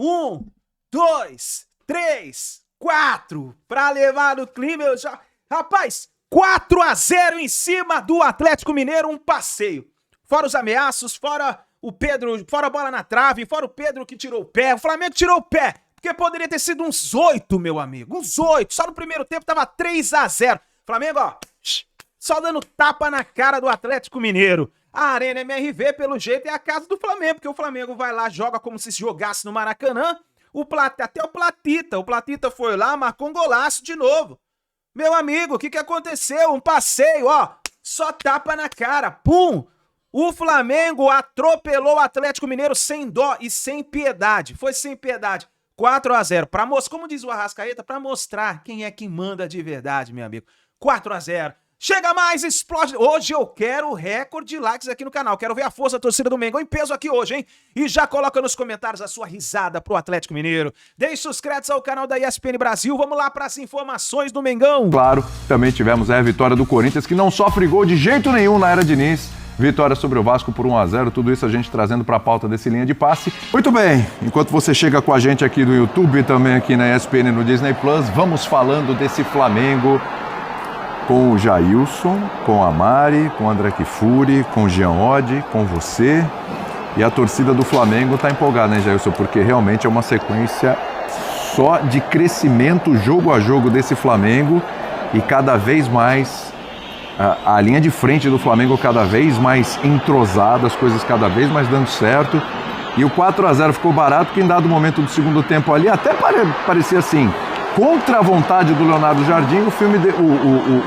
1, 2, 3, 4. Pra levar no clima, eu já... Rapaz, 4-0 em cima do Atlético Mineiro, um passeio. Fora os ameaços, fora o Pedro, fora a bola na trave, fora o Pedro que tirou o pé. O Flamengo tirou o pé, porque poderia ter sido uns 8, meu amigo. Uns 8. Só no primeiro tempo tava 3-0. Flamengo, ó, só dando tapa na cara do Atlético Mineiro. A Arena MRV, pelo jeito, é a casa do Flamengo, porque o Flamengo vai lá, joga como se jogasse no Maracanã. Até o Platita foi lá, marcou um golaço de novo. Meu amigo, o que aconteceu? Um passeio, ó, só tapa na cara, pum! O Flamengo atropelou o Atlético Mineiro sem dó e sem piedade. Foi sem piedade. 4-0. Como diz o Arrascaeta, pra mostrar quem é que manda de verdade, meu amigo. 4-0. Chega mais, explode. Hoje eu quero recorde de likes aqui no canal. Quero ver a força da torcida do Mengão em peso aqui hoje, hein? E já coloca nos comentários a sua risada pro Atlético Mineiro. Deixe os créditos ao canal da ESPN Brasil. Vamos lá para as informações do Mengão. Claro, também tivemos a vitória do Corinthians, que não sofre gol de jeito nenhum na era Diniz. Vitória sobre o Vasco por 1-0, tudo isso a gente trazendo para a pauta desse Linha de Passe. Muito bem, enquanto você chega com a gente aqui no YouTube e também aqui na ESPN no Disney Plus, vamos falando desse Flamengo com o Jailson, com a Mari, com o André Kifuri, com o Jean Oddi, com você. E a torcida do Flamengo está empolgada, né, Jailson? Porque realmente é uma sequência só de crescimento jogo a jogo desse Flamengo e cada vez mais... A linha de frente do Flamengo cada vez mais entrosada, as coisas cada vez mais dando certo. E o 4-0 ficou barato, porque em dado momento do segundo tempo ali, até parecia assim, contra a vontade do Leonardo Jardim,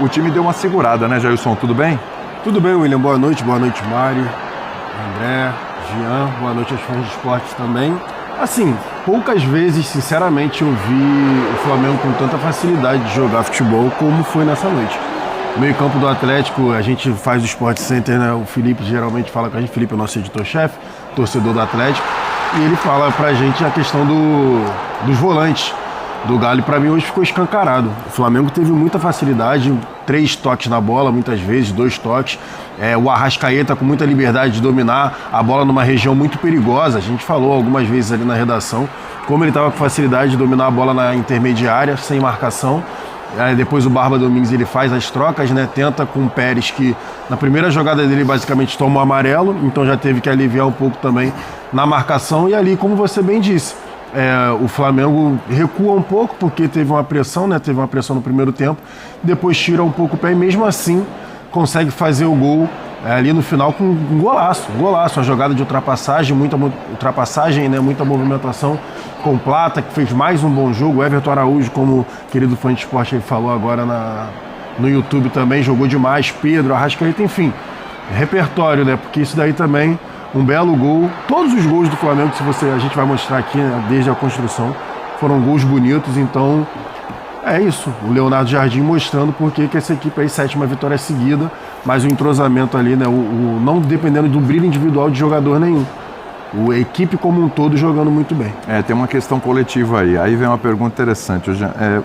o time deu uma segurada, né, Jailson? Tudo bem? Tudo bem, William. Boa noite, Mário, André, Jean, boa noite aos fãs de esportes também. Assim, poucas vezes, sinceramente, eu vi o Flamengo com tanta facilidade de jogar futebol como foi nessa noite. Meio campo do Atlético, a gente faz o Sport Center, né? O Felipe geralmente fala com a gente, Felipe é o nosso editor-chefe, torcedor do Atlético, e ele fala pra gente a questão dos volantes do Galo. Pra mim hoje ficou escancarado. O Flamengo teve muita facilidade, 3 toques na bola, muitas vezes, 2 toques. O Arrascaeta com muita liberdade de dominar a bola numa região muito perigosa. A gente falou algumas vezes ali na redação como ele estava com facilidade de dominar a bola na intermediária, sem marcação. Depois o Barba Domingues ele faz as trocas, né? Tenta com o Pérez, que na primeira jogada dele basicamente toma o amarelo, então já teve que aliviar um pouco também na marcação. E ali, como você bem disse, o Flamengo recua um pouco porque teve uma pressão, né? Teve uma pressão no primeiro tempo, depois tira um pouco o pé e mesmo assim consegue fazer o gol ali no final com um golaço, uma jogada de ultrapassagem, muita ultrapassagem, né? Muita movimentação com Plata, que fez mais um bom jogo. O Everton Araújo, como o querido fã de esporte ele falou agora no YouTube também, jogou demais. Pedro, Arrascaeta, enfim, repertório, né? Porque isso daí também, um belo gol. Todos os gols do Flamengo, a gente vai mostrar aqui, né, desde a construção, foram gols bonitos, então é isso. O Leonardo Jardim mostrando porque que essa equipe aí, 7ª vitória seguida, mas o entrosamento ali, né? Não dependendo do brilho individual de jogador nenhum. A equipe como um todo jogando muito bem. Tem uma questão coletiva aí. Aí vem uma pergunta interessante.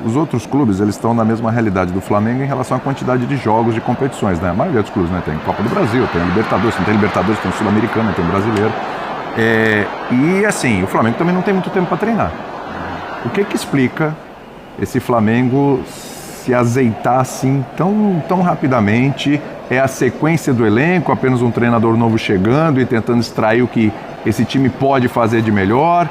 Os outros clubes, eles estão na mesma realidade do Flamengo em relação à quantidade de jogos, de competições, né? A maioria dos clubes, né? Tem Copa do Brasil, tem Libertadores, tem Libertadores, tem Sul-Americana, tem Brasileiro. E assim, o Flamengo também não tem muito tempo para treinar. O que explica esse Flamengo se azeitar assim tão rapidamente? É a sequência do elenco, apenas um treinador novo chegando e tentando extrair o que esse time pode fazer de melhor?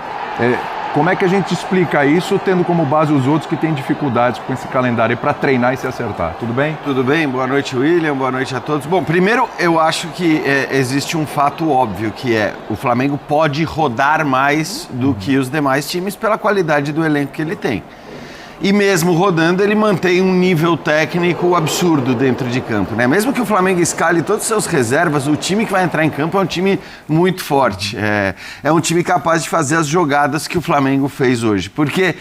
Como é que a gente explica isso, tendo como base os outros que têm dificuldades com esse calendário para treinar e se acertar? Tudo bem? Tudo bem, boa noite, William, boa noite a todos. Bom, primeiro eu acho que existe um fato óbvio, que o Flamengo pode rodar mais do que os demais times pela qualidade do elenco que ele tem. E mesmo rodando, ele mantém um nível técnico absurdo dentro de campo, né? Mesmo que o Flamengo escale todas as suas reservas, o time que vai entrar em campo é um time muito forte. É um time capaz de fazer as jogadas que o Flamengo fez hoje. Porque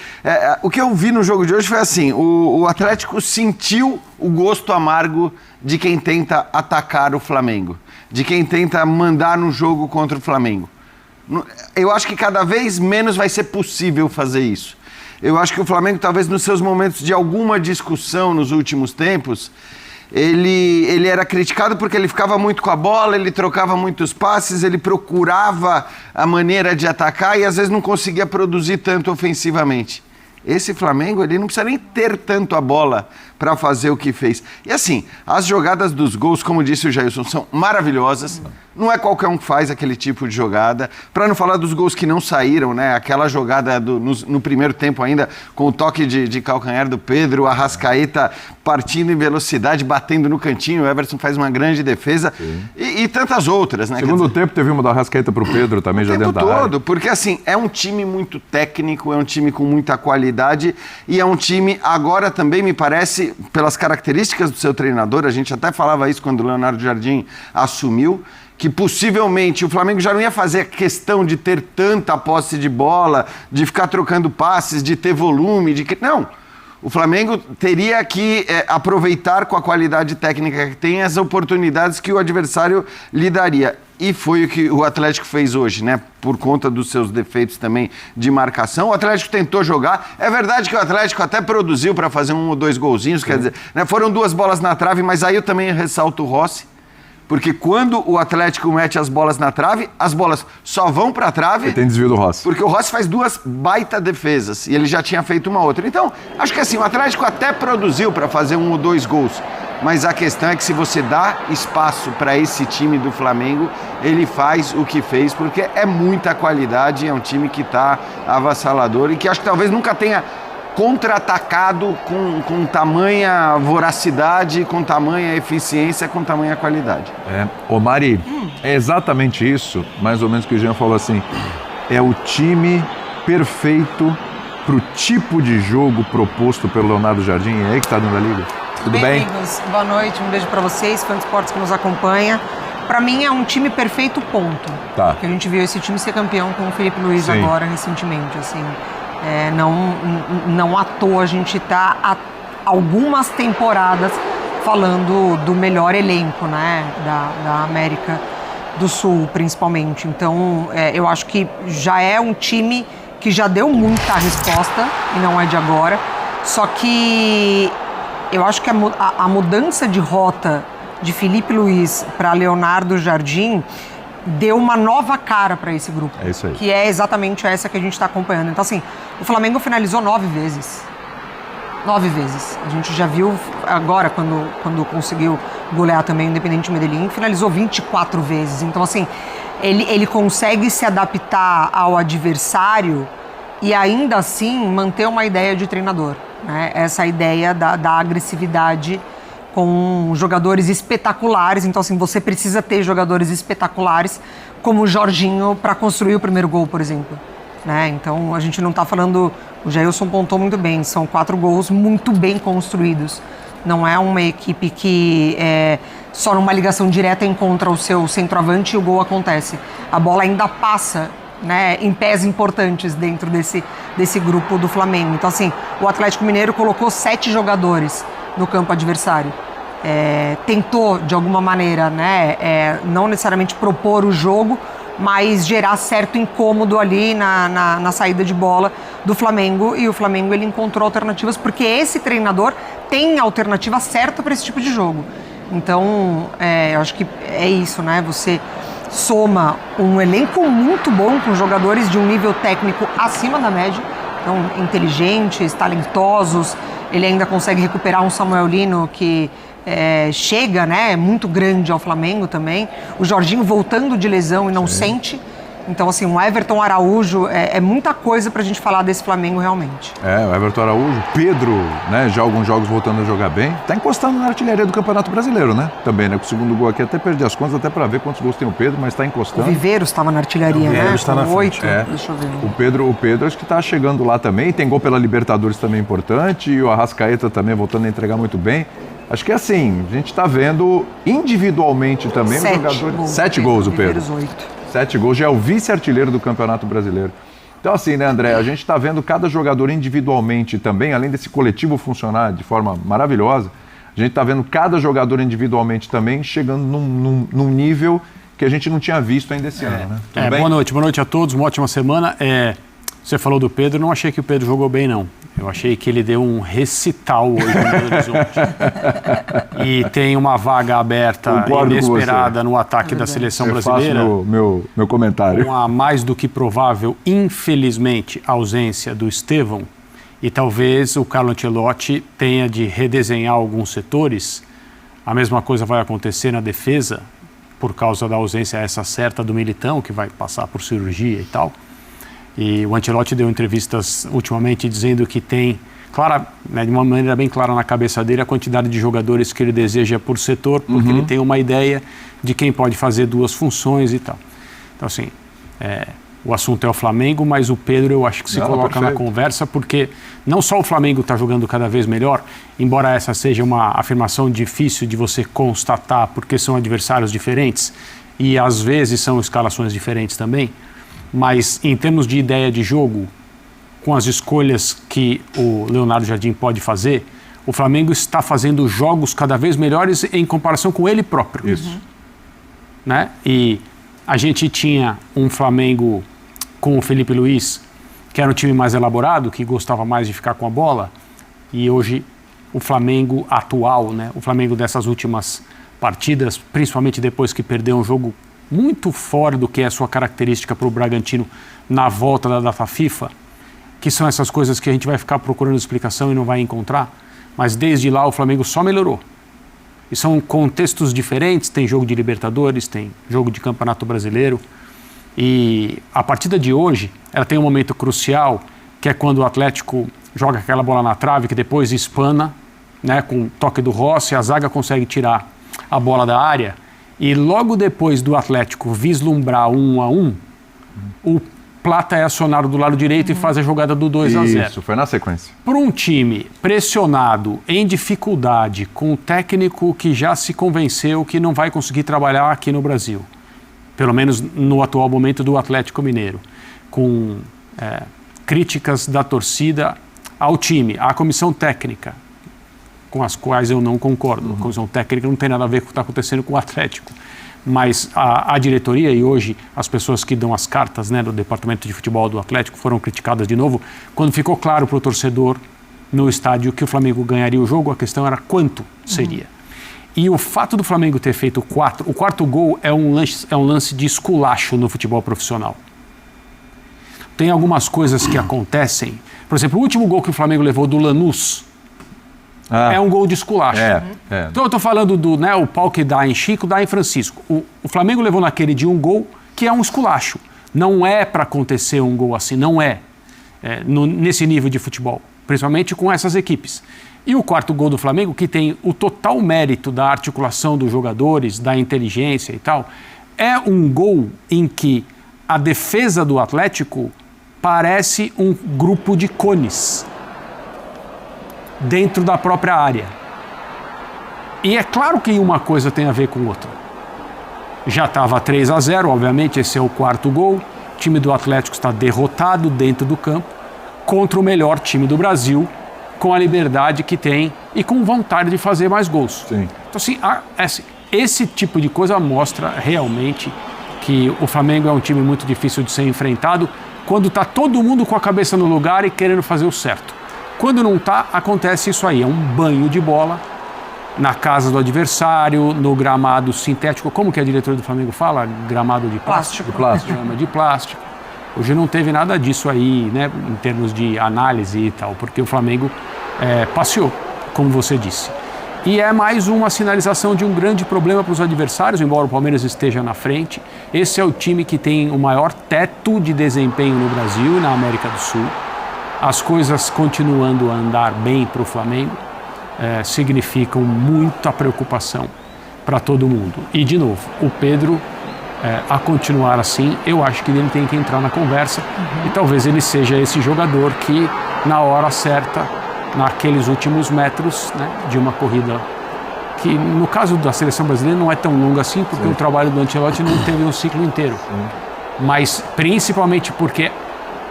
o que eu vi no jogo de hoje foi assim, o Atlético sentiu o gosto amargo de quem tenta atacar o Flamengo, de quem tenta mandar no jogo contra o Flamengo. Eu acho que cada vez menos vai ser possível fazer isso. Eu acho que o Flamengo, talvez nos seus momentos de alguma discussão nos últimos tempos, ele era criticado porque ele ficava muito com a bola, ele trocava muitos passes, ele procurava a maneira de atacar e às vezes não conseguia produzir tanto ofensivamente. Esse Flamengo, ele não precisa nem ter tanto a bola para fazer o que fez. E assim, as jogadas dos gols, como disse o Jailson, são maravilhosas. Não é qualquer um que faz aquele tipo de jogada. Para não falar dos gols que não saíram, né? Aquela jogada no primeiro tempo ainda, com o toque de calcanhar do Pedro, o Arrascaeta partindo em velocidade, batendo no cantinho, o Everson faz uma grande defesa e tantas outras, né? Segundo tempo teve uma da Arrascaeta pro Pedro também, já dentro da área. O tempo todo, porque assim, é um time muito técnico, é um time com muita qualidade e é um time, agora também me parece, pelas características do seu treinador, a gente até falava isso quando o Leonardo Jardim assumiu, que possivelmente o Flamengo já não ia fazer questão de ter tanta posse de bola, de ficar trocando passes, de ter volume, não. O Flamengo teria que aproveitar com a qualidade técnica que tem as oportunidades que o adversário lhe daria. E foi o que o Atlético fez hoje, né? Por conta dos seus defeitos também de marcação. O Atlético tentou jogar. É verdade que o Atlético até produziu para fazer 1 ou 2 golzinhos, quer dizer, né? Foram 2 bolas na trave, mas aí eu também ressalto o Rossi. Porque quando o Atlético mete as bolas na trave, as bolas só vão para a trave... E tem desvio do Rossi. Porque o Rossi faz 2 baita defesas e ele já tinha feito uma outra. Então, acho que assim, o Atlético até produziu para fazer 1 ou 2 gols. Mas a questão é que se você dá espaço para esse time do Flamengo, ele faz o que fez, porque é muita qualidade, é um time que está avassalador e que acho que talvez nunca tenha contra-atacado com tamanha voracidade, com tamanha eficiência, com tamanha qualidade. Ô Mari, é exatamente isso, mais ou menos que o Jean falou assim, é o time perfeito pro tipo de jogo proposto pelo Leonardo Jardim, é aí que tá dando a liga. Tudo bem? Amigos, boa noite, um beijo pra vocês, fã de esportes que nos acompanha. Pra mim é um time perfeito, ponto. Tá. Porque a gente viu esse time ser campeão com o Felipe Luiz agora, recentemente, assim. Não à toa a gente tá há algumas temporadas falando do melhor elenco, né, da América do Sul, principalmente. Então, eu acho que já é um time que já deu muita resposta, e não é de agora. Só que eu acho que a mudança de rota de Felipe Luiz para Leonardo Jardim deu uma nova cara para esse grupo. É isso aí. Que é exatamente essa que a gente está acompanhando. Então, assim, o Flamengo finalizou 9 vezes. 9 vezes. A gente já viu agora, quando conseguiu golear também o Independente Medellín, finalizou 24 vezes. Então, assim, ele consegue se adaptar ao adversário e ainda assim manter uma ideia de treinador, né? Essa ideia da agressividade com jogadores espetaculares. Então, assim, você precisa ter jogadores espetaculares como o Jorginho para construir o primeiro gol, por exemplo, né? Então, a gente não está falando... O Jailson pontou muito bem, são 4 gols muito bem construídos. Não é uma equipe que só numa ligação direta encontra o seu centroavante e o gol acontece. A bola ainda passa, né, em pés importantes dentro desse grupo do Flamengo. Então, assim, o Atlético Mineiro colocou 7 jogadores no campo adversário. Tentou, de alguma maneira, né, não necessariamente propor o jogo, mas gerar certo incômodo ali na saída de bola do Flamengo. E o Flamengo, ele encontrou alternativas, porque esse treinador tem a alternativa certa para esse tipo de jogo. Então, eu acho que é isso, né? Você soma um elenco muito bom, com jogadores de um nível técnico acima da média, então inteligentes, talentosos. Ele ainda consegue recuperar um Samuel Lino que chega, né, muito grande ao Flamengo também. O Jorginho voltando de lesão e não sente. Então, assim, o Everton Araújo, é muita coisa pra gente falar desse Flamengo realmente. O Everton Araújo, Pedro, né, já alguns jogos voltando a jogar bem. Tá encostando na artilharia do Campeonato Brasileiro, né? Também, né? Com o segundo gol aqui, até perdi as contas, até pra ver quantos gols tem o Pedro, mas tá encostando. O Viveiros estava na artilharia, né? Viveiros tá na frente. 8, deixa eu ver. O Pedro acho que tá chegando lá também, tem gol pela Libertadores também importante, e o Arrascaeta também voltando a entregar muito bem. Acho que assim, a gente tá vendo individualmente também os jogadores. 7 gols o Pedro. 7 gols, já é o vice-artilheiro do Campeonato Brasileiro. Então assim, né, André, a gente está vendo cada jogador individualmente também, além desse coletivo funcionar de forma maravilhosa, a gente está vendo cada jogador individualmente também chegando num nível que a gente não tinha visto ainda esse ano, né? Tudo bem? Boa noite a todos, uma ótima semana. Você falou do Pedro, não achei que o Pedro jogou bem, não. Eu achei que ele deu um recital hoje no Belo Horizonte. E tem uma vaga aberta inesperada no ataque da seleção brasileira. Eu faço meu comentário. Com a mais do que provável, infelizmente, ausência do Estevão. E talvez o Carlo Ancelotti tenha de redesenhar alguns setores. A mesma coisa vai acontecer na defesa, por causa da ausência essa certa do Militão, que vai passar por cirurgia e tal. E o Ancelotti deu entrevistas ultimamente dizendo que tem, de uma maneira bem clara na cabeça dele, a quantidade de jogadores que ele deseja por setor, porque ele tem uma ideia de quem pode fazer duas funções e tal. Então, assim, o assunto é o Flamengo, mas o Pedro eu acho que se coloca na conversa, porque não só o Flamengo está jogando cada vez melhor, embora essa seja uma afirmação difícil de você constatar, porque são adversários diferentes e às vezes são escalações diferentes também, mas em termos de ideia de jogo, com as escolhas que o Leonardo Jardim pode fazer, o Flamengo está fazendo jogos cada vez melhores em comparação com ele próprio. Isso. Né? E a gente tinha um Flamengo com o Felipe Luiz, que era um time mais elaborado, que gostava mais de ficar com a bola, e hoje o Flamengo atual, né? O Flamengo dessas últimas partidas, principalmente depois que perdeu um jogo muito fora do que é a sua característica para o Bragantino na volta da data FIFA, que são essas coisas que a gente vai ficar procurando explicação e não vai encontrar, mas desde lá o Flamengo só melhorou. E são contextos diferentes, tem jogo de Libertadores, tem jogo de Campeonato Brasileiro, e a partida de hoje, ela tem um momento crucial, que é quando o Atlético joga aquela bola na trave, que depois espana, né, com o toque do Rossi, a zaga consegue tirar a bola da área, e logo depois do Atlético vislumbrar 1-1, o Plata é acionado do lado direito e faz a jogada do 2-0. Isso, foi na sequência. Para um time pressionado, em dificuldade, com um técnico que já se convenceu que não vai conseguir trabalhar aqui no Brasil, pelo menos no atual momento do Atlético Mineiro, com críticas da torcida ao time, à comissão técnica, com as quais eu não concordo. A comissão técnica não tem nada a ver com o que está acontecendo com o Atlético. Mas a diretoria e hoje as pessoas que dão as cartas, né, do departamento de futebol do Atlético foram criticadas de novo. Quando ficou claro para o torcedor no estádio que o Flamengo ganharia o jogo, a questão era quanto seria. E o fato do Flamengo ter feito o quarto gol é um lance de esculacho no futebol profissional. Tem algumas coisas que acontecem. Por exemplo, o último gol que o Flamengo levou do Lanús é um gol de esculacho. Então eu estou falando do, né, o pau que dá em Chico, dá em Francisco. O Flamengo levou naquele de um gol que é um esculacho. Não é para acontecer um gol assim, não é, nesse nível de futebol, principalmente com essas equipes. E o quarto gol do Flamengo, que tem o total mérito da articulação dos jogadores, da inteligência e tal, é um gol em que a defesa do Atlético parece um grupo de cones dentro da própria área. E é claro que uma coisa tem a ver com outra. Já estava 3-0, obviamente, esse é o quarto gol. O time do Atlético está derrotado dentro do campo contra o melhor time do Brasil, com a liberdade que tem e com vontade de fazer mais gols. Sim. Então, assim, esse tipo de coisa mostra realmente que o Flamengo é um time muito difícil de ser enfrentado quando está todo mundo com a cabeça no lugar e querendo fazer o certo. Quando não está, acontece isso aí, é um banho de bola na casa do adversário, no gramado sintético. Como que a diretora do Flamengo fala? Gramado de plástico. Grama de plástico. Hoje não teve nada disso aí, né, em termos de análise e tal, porque o Flamengo passeou, como você disse. E é mais uma sinalização de um grande problema para os adversários, embora o Palmeiras esteja na frente. Esse é o time que tem o maior teto de desempenho no Brasil e na América do Sul. As coisas continuando a andar bem para o Flamengo significam muita preocupação para todo mundo. E, de novo, o Pedro, a continuar assim, eu acho que ele tem que entrar na conversa e talvez ele seja esse jogador que, na hora certa, naqueles últimos metros, né, de uma corrida que, no caso da seleção brasileira, não é tão longa assim, porque o trabalho do Ancelotti não teve um ciclo inteiro. Mas, principalmente porque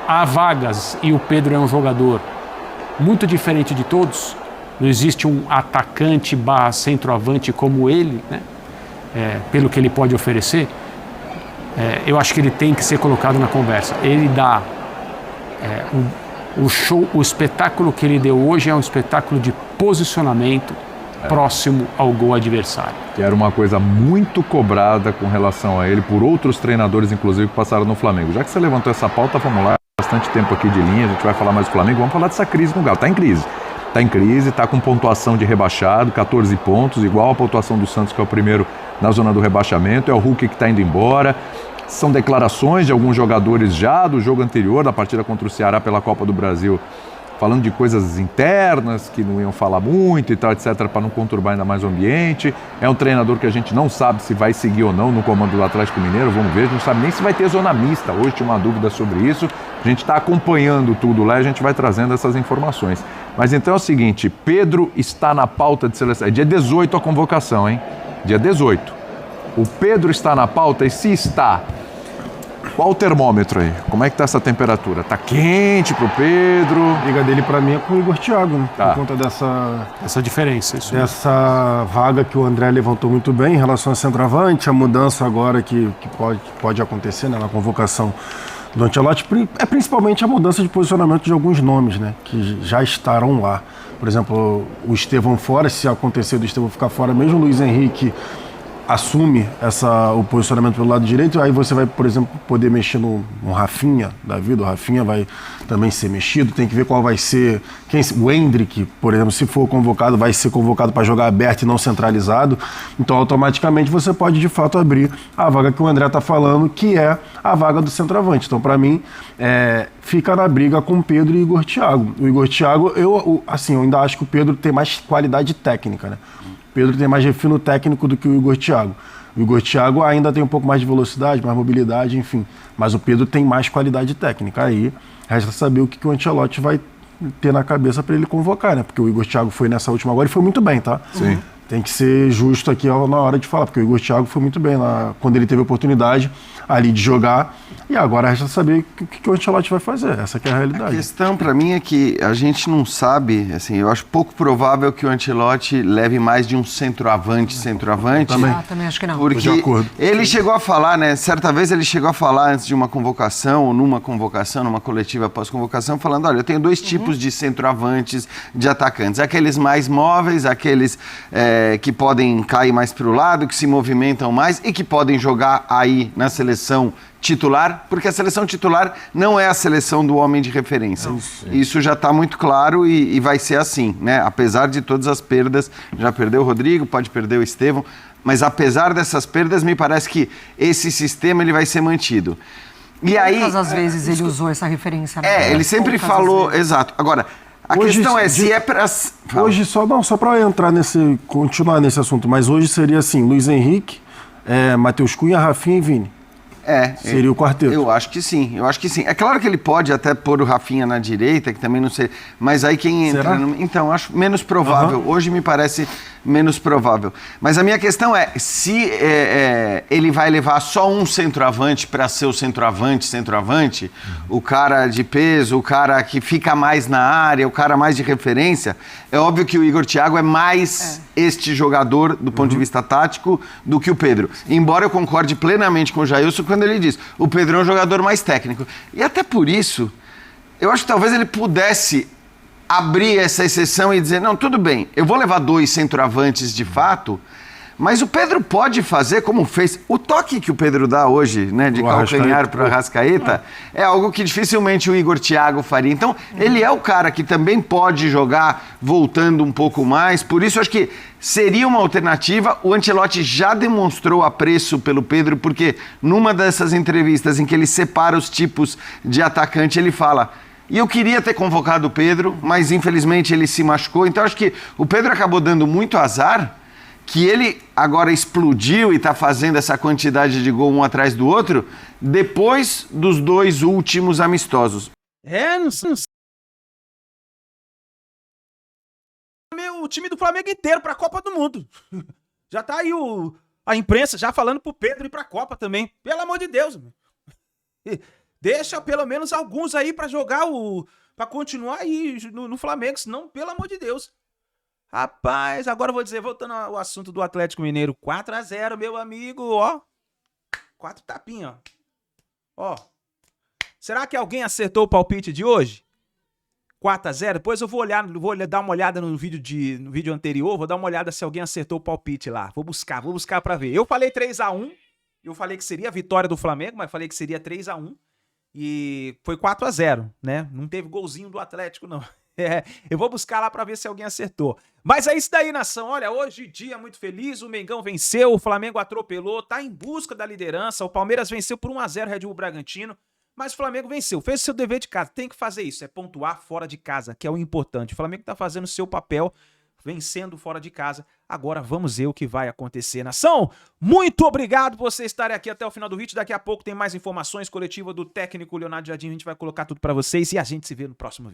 há vagas e o Pedro é um jogador muito diferente de todos. Não existe um atacante / centroavante como ele, né? Pelo que ele pode oferecer. Eu acho que ele tem que ser colocado na conversa. Ele dá o espetáculo que ele deu hoje é um espetáculo de posicionamento próximo ao gol adversário. Que era uma coisa muito cobrada com relação a ele por outros treinadores, inclusive, que passaram no Flamengo. Já que você levantou essa pauta, vamos lá, bastante tempo aqui de linha, a gente vai falar mais do Flamengo, vamos falar dessa crise no Galo. Tá em crise, tá com pontuação de rebaixado, 14 pontos, igual a pontuação do Santos, que é o primeiro na zona do rebaixamento, é o Hulk que tá indo embora. São declarações de alguns jogadores já do jogo anterior, da partida contra o Ceará pela Copa do Brasil, falando de coisas internas, que não iam falar muito e tal, etc., para não conturbar ainda mais o ambiente. É um treinador que a gente não sabe se vai seguir ou não no comando do Atlético Mineiro, vamos ver, a gente não sabe nem se vai ter zona mista. Hoje tinha uma dúvida sobre isso, a gente está acompanhando tudo lá e a gente vai trazendo essas informações. Mas então é o seguinte, Pedro está na pauta de seleção, é dia 18 a convocação, hein? Dia 18. O Pedro está na pauta e se está... Qual o termômetro aí? Como é que tá essa temperatura? Tá quente pro Pedro? A briga dele pra mim é com o Igor Thiago, né? Tá. Por conta Essa diferença, isso. dessa vaga que o André levantou muito bem em relação a centroavante, a mudança agora que pode acontecer, né, na convocação do Ancelotti, é principalmente a mudança de posicionamento de alguns nomes, né, que já estarão lá. Por exemplo, o Estevão fora, se acontecer do Estevão ficar fora, mesmo o Luiz Henrique assume o posicionamento pelo lado direito, aí você vai, por exemplo, poder mexer no Rafinha da vida, o Rafinha vai também ser mexido, tem que ver qual vai ser, o Endrick, por exemplo, se for convocado, vai ser convocado para jogar aberto e não centralizado, então automaticamente você pode de fato abrir a vaga que o André está falando, que é a vaga do centroavante. Então, para mim, fica na briga com o Pedro e o Igor Thiago. O Igor Thiago, eu ainda acho que o Pedro tem mais qualidade técnica, né? Pedro tem mais refino técnico do que o Igor Thiago. O Igor Thiago ainda tem um pouco mais de velocidade, mais mobilidade, enfim. Mas o Pedro tem mais qualidade técnica. Aí resta saber o que o Ancelotti vai ter na cabeça para ele convocar, né? Porque o Igor Thiago foi nessa última agora e foi muito bem, tá? Sim. Tem que ser justo aqui na hora de falar, porque o Igor Thiago foi muito bem quando ele teve a oportunidade ali de jogar. E agora resta saber o que o Ancelotti vai fazer. Essa que é a realidade. A questão para mim é que a gente não sabe, assim, eu acho pouco provável que o Ancelotti leve mais de um centroavante. Também acho que não. Porque Tô de acordo. ele chegou a falar, né? Certa vez ele chegou a falar antes de uma convocação, ou numa convocação, numa coletiva pós-convocação, falando: olha, eu tenho dois tipos de centroavantes, de atacantes. Aqueles mais móveis, aqueles que podem cair mais para o lado, que se movimentam mais e que podem jogar aí na seleção titular, porque a seleção titular não é a seleção do homem de referência. Isso já está muito claro e vai ser assim, né? Apesar de todas as perdas, já perdeu o Rodrigo, pode perder o Estevão, mas apesar dessas perdas, me parece que esse sistema ele vai ser mantido. E aí, às vezes ele usou essa referência. Né? Ele sempre falou, exato. Agora, a questão é se é para... Hoje, só para continuar nesse assunto, mas hoje seria assim, Luiz Henrique, Matheus Cunha, Rafinha e Vini. Seria o quarteto. Eu acho que sim. É claro que ele pode até pôr o Rafinha na direita, que também não sei. Mas aí quem entra... Será? Então, acho menos provável. Hoje me parece menos provável. Mas a minha questão é, se ele vai levar só um centroavante para ser o centroavante, o cara de peso, o cara que fica mais na área, o cara mais de referência, é óbvio que o Igor Thiago é mais este jogador do ponto de vista tático do que o Pedro. Embora eu concorde plenamente com o Jailson quando ele diz, o Pedro é um jogador mais técnico. E até por isso, eu acho que talvez ele pudesse abrir essa exceção e dizer, não, tudo bem, eu vou levar dois centroavantes de fato, mas o Pedro pode fazer como fez. O toque que o Pedro dá hoje, né, de calcanhar para o Arrascaeta, é algo que dificilmente o Igor Thiago faria. Então, ele é o cara que também pode jogar voltando um pouco mais, por isso eu acho que seria uma alternativa. O Ancelotti já demonstrou apreço pelo Pedro, porque numa dessas entrevistas em que ele separa os tipos de atacante, ele fala... E eu queria ter convocado o Pedro, mas infelizmente ele se machucou. Então acho que o Pedro acabou dando muito azar, que ele agora explodiu e está fazendo essa quantidade de gol um atrás do outro, depois dos dois últimos amistosos. Não sei. O time do Flamengo inteiro pra Copa do Mundo. Já tá aí a imprensa já falando pro Pedro ir pra Copa também. Pelo amor de Deus, meu. Deixa pelo menos alguns aí pra jogar pra continuar aí no Flamengo, senão, pelo amor de Deus. Rapaz, agora eu vou dizer, voltando ao assunto do Atlético Mineiro, 4-0, meu amigo, ó. 4 tapinhas, ó. Será que alguém acertou o palpite de hoje? 4x0. Depois eu vou dar uma olhada no vídeo anterior, vou dar uma olhada se alguém acertou o palpite lá. Vou buscar pra ver. Eu falei 3x1, eu falei que seria a vitória do Flamengo, mas falei que seria 3x1 e foi 4x0, né? Não teve golzinho do Atlético, não. Eu vou buscar lá pra ver se alguém acertou. Mas é isso daí, nação. Olha, hoje dia muito feliz, o Mengão venceu, o Flamengo atropelou, tá em busca da liderança, o Palmeiras venceu por 1x0 Red Bull Bragantino, mas o Flamengo venceu, fez o seu dever de casa, tem que fazer isso, é pontuar fora de casa, que é o importante. O Flamengo tá fazendo o seu papel, vencendo fora de casa. Agora vamos ver o que vai acontecer, nação. Muito obrigado por vocês estarem aqui até o final do vídeo. Daqui a pouco tem mais informações, coletiva do técnico Leonardo Jardim, a gente vai colocar tudo pra vocês e a gente se vê no próximo vídeo.